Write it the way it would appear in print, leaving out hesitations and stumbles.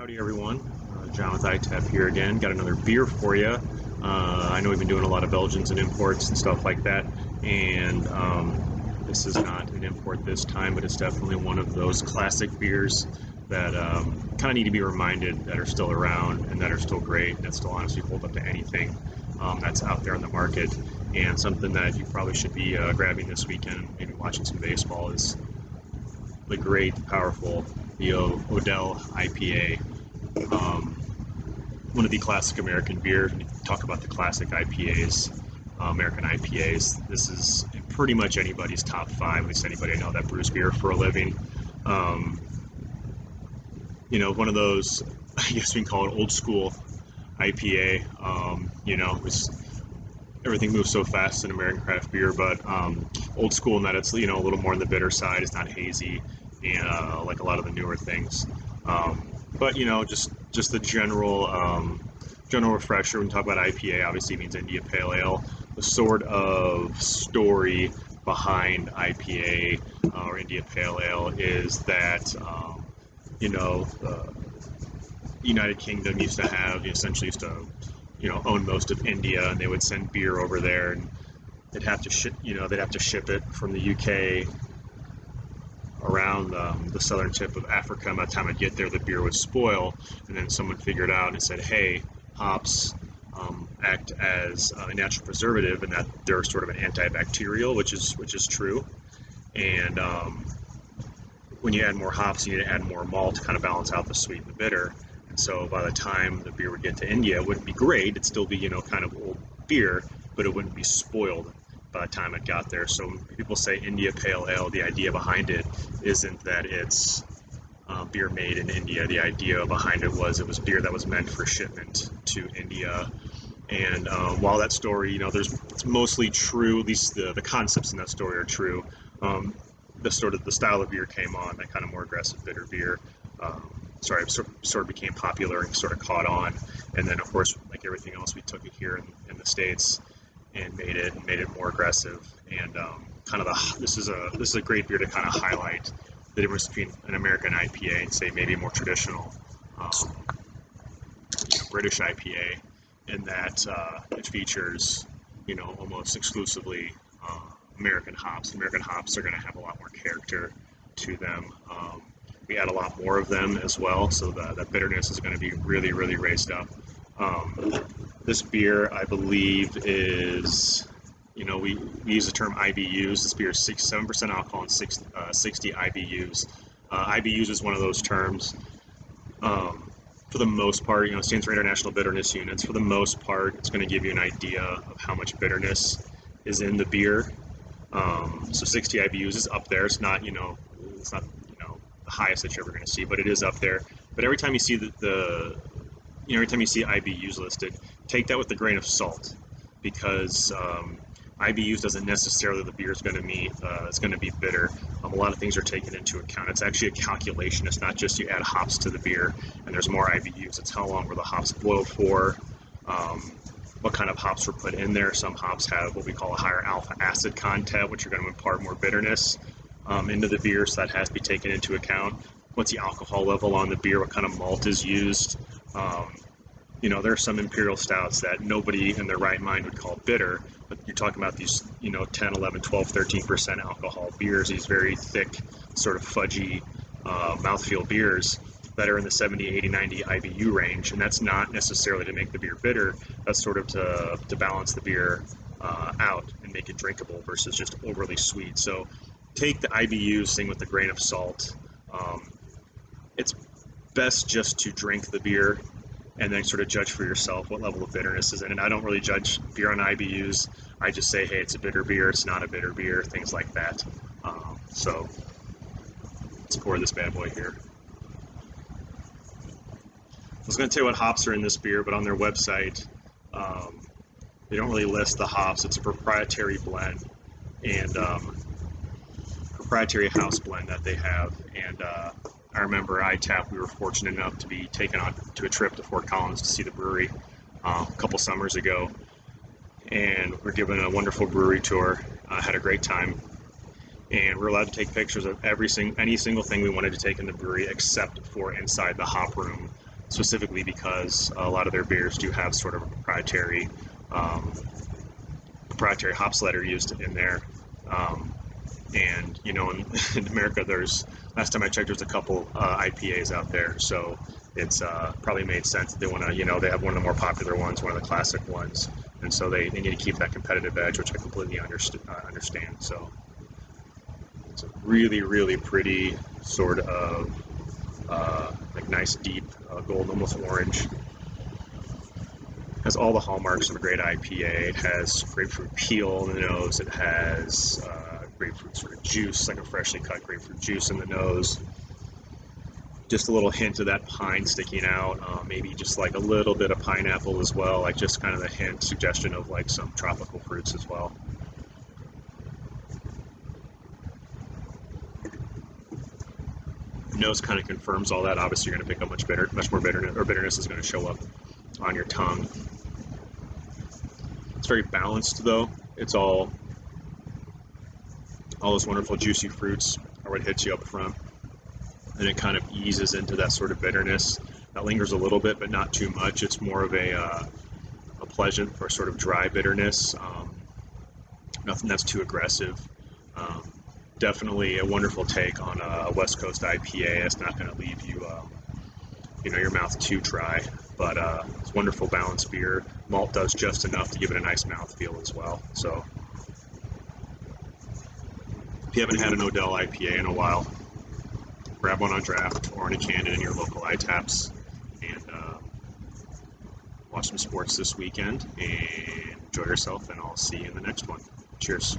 Howdy everyone, John with ITAP here again. Got another beer for you. I know we've been doing a lot of Belgians and imports and stuff like that, and this is not an import this time, but it's definitely one of those classic beers that kind of need to be reminded that are still around and that are still great, and that still honestly hold up to anything that's out there in the market. And something that you probably should be grabbing this weekend, maybe watching some baseball, is the great, powerful, the Odell IPA. One of the classic American beers. When you talk about the classic IPAs, American IPAs, this is in pretty much anybody's top five, at least anybody I know that brews beer for a living. One of those, I guess we can call it old school IPA. Everything moves so fast in American craft beer, but old school in that it's a little more on the bitter side. It's not hazy, and like a lot of the newer things. But just the general refresher when we talk about IPA, obviously means India Pale Ale. The sort of story behind IPA or India Pale Ale is that the United Kingdom used to own most of India, and they would send beer over there, and they'd have to ship it from the UK around the southern tip of Africa. And by the time it'd get there, the beer would spoil, and then someone figured out and said, hey, hops act as a natural preservative, and that they're sort of an antibacterial, which is true. And when you add more hops, you need to add more malt to kind of balance out the sweet and the bitter. And so by the time the beer would get to India, it wouldn't be great. It'd still be kind of old beer, but it wouldn't be spoiled by the time it got there. So when people say India Pale Ale, the idea behind it isn't that it's beer made in India. The idea behind it was beer that was meant for shipment to India. And while that story, it's mostly true, at least the concepts in that story are true. The style of beer came on, that kind of more aggressive bitter beer. Sort of became popular and sort of caught on. And then, of course, like everything else, we took it here in the States and made it more aggressive. And this is a great beer to kind of highlight the difference between an American IPA and, say, maybe a more traditional British IPA, in that it features almost exclusively American hops. American hops are going to have a lot more character to them. We add a lot more of them as well, so the bitterness is going to be really, really raised up. This beer, I believe, is, we use the term IBUs. This beer is 7% alcohol and 60 IBUs. IBUs is one of those terms. For the most part, it stands for International Bitterness Units. For the most part, it's going to give you an idea of how much bitterness is in the beer. So 60 IBUs is up there. It's not, it's not the highest that you're ever going to see, but it is up there. But every time you see every time you see IBUs listed, take that with a grain of salt, because IBUs doesn't necessarily the beer is going to be it's going to be bitter. A lot of things are taken into account. It's actually a calculation. It's not just you add hops to the beer and there's more IBUs. It's how long were the hops boiled for, what kind of hops were put in there. Some hops have what we call a higher alpha acid content, which are going to impart more bitterness into the beer, so that has to be taken into account. What's the alcohol level on the beer? What kind of malt is used? There are some imperial stouts that nobody in their right mind would call bitter, but you're talking about these 10, 11, 12, 13% alcohol beers, these very thick, sort of fudgy mouthfeel beers that are in the 70, 80, 90 IBU range. And that's not necessarily to make the beer bitter. That's sort of to balance the beer out and make it drinkable versus just overly sweet. So take the IBUs thing with a grain of salt. It's best just to drink the beer and then sort of judge for yourself what level of bitterness is in it. And I don't really judge beer on IBUs. I just say, hey, it's a bitter beer, it's not a bitter beer, things like that. So let's pour this bad boy here. I was going to tell you what hops are in this beer, but on their website, they don't really list the hops. It's a proprietary blend and proprietary house blend that they have. And I remember ITAP, we were fortunate enough to be taken on to a trip to Fort Collins to see the brewery a couple summers ago. And we're given a wonderful brewery tour. Had a great time. And we're allowed to take pictures of any single thing we wanted to take in the brewery except for inside the hop room. specifically because a lot of their beers do have sort of a um, proprietary hops letter used in there. And you know, in America, there's last time I checked, there's a couple IPAs out there, so it's probably made sense that they want to, you know, they have one of the more popular ones, one of the classic ones, and so they need to keep that competitive edge, which I completely understand. So it's a really, really pretty sort of like nice deep gold, almost orange. Has all the hallmarks of a great IPA. It has grapefruit peel in the nose. It has grapefruit sort of juice, like a freshly cut grapefruit juice in the nose. Just a little hint of that pine sticking out. Maybe just like a little bit of pineapple as well, like just kind of a hint, suggestion of like some tropical fruits as well. Nose kind of confirms all that. Obviously, you're going to pick up much more bitterness, or bitterness is going to show up on your tongue. It's very balanced, though. It's all those wonderful juicy fruits are what hits you up front, and it kind of eases into that sort of bitterness that lingers a little bit, but not too much. It's more of a pleasant or sort of dry bitterness. Nothing that's too aggressive. Definitely a wonderful take on a West Coast IPA. It's not going to leave you, you know, your mouth too dry. But it's wonderful balanced beer. Malt does just enough to give it a nice mouthfeel as well. So if you haven't had an Odell IPA in a while, grab one on draft or in a can in your local iTaps, and watch some sports this weekend and enjoy yourself. And I'll see you in the next one. Cheers.